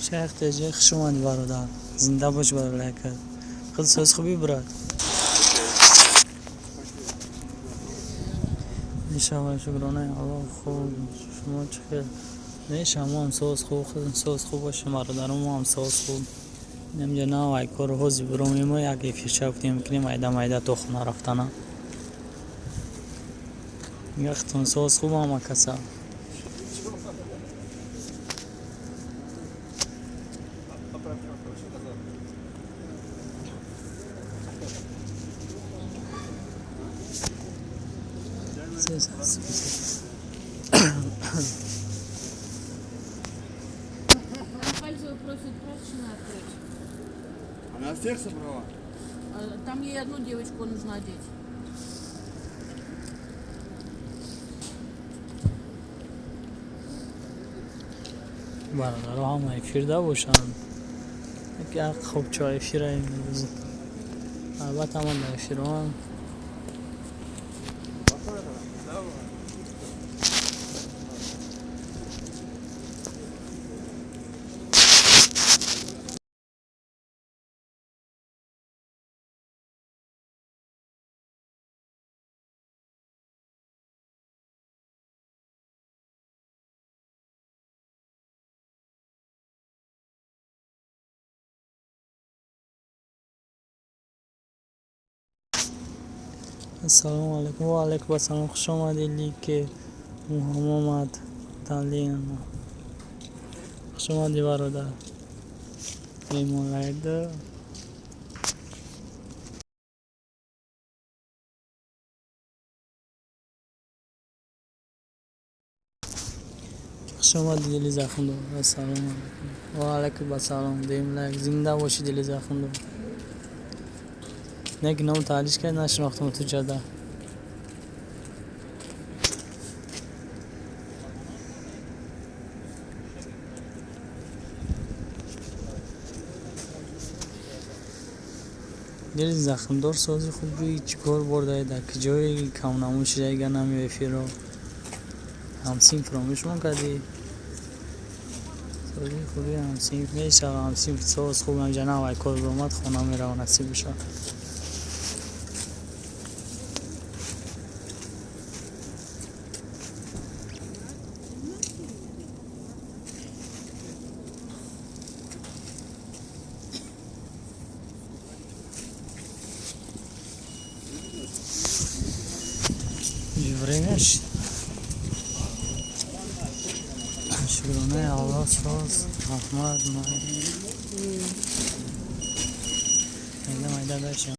چه احتیاجی شما برادر زنده باش برادر خود سوز خوبی برات انشاءالله شکرانه الله خوب شما چه نه شما هم سوز خوب خود سوز خوب باشه برادرم هم سوز خوب نمی‌جا نه وای کار هوزی برام ما یک فیشه بودیم کنیم ایده تخم نرفتنه یختون سوز خوب هم کسا Она всех собрала? Там ей одну девочку нужно одеть. برادر هم افیرده باشن که خوب چای افیره میروز البته من در افیره هم السلام علیکم و علیکم السلام خوش آمدید که محمد تعلیم خوش آمدی برادر ایمان لایده خوش آمدی دلی زخم دو السلام علیکم و علیکم السلام دیم لایک زنده باشی دلی زخم دو نه که نام تعلیش کرد نشناختم تو جده دل زخم دار سازی خوبی چیکار برده در که جایی کم نموش جایگه نمی افیرو همسین فراموش من کردی سازی خوبی همسین میشه همسین ساز خوب هم جنه وی کار برامد خونه میره و نصیب بشه جورینش شکرانه الله ساز احمد مایده داشتیم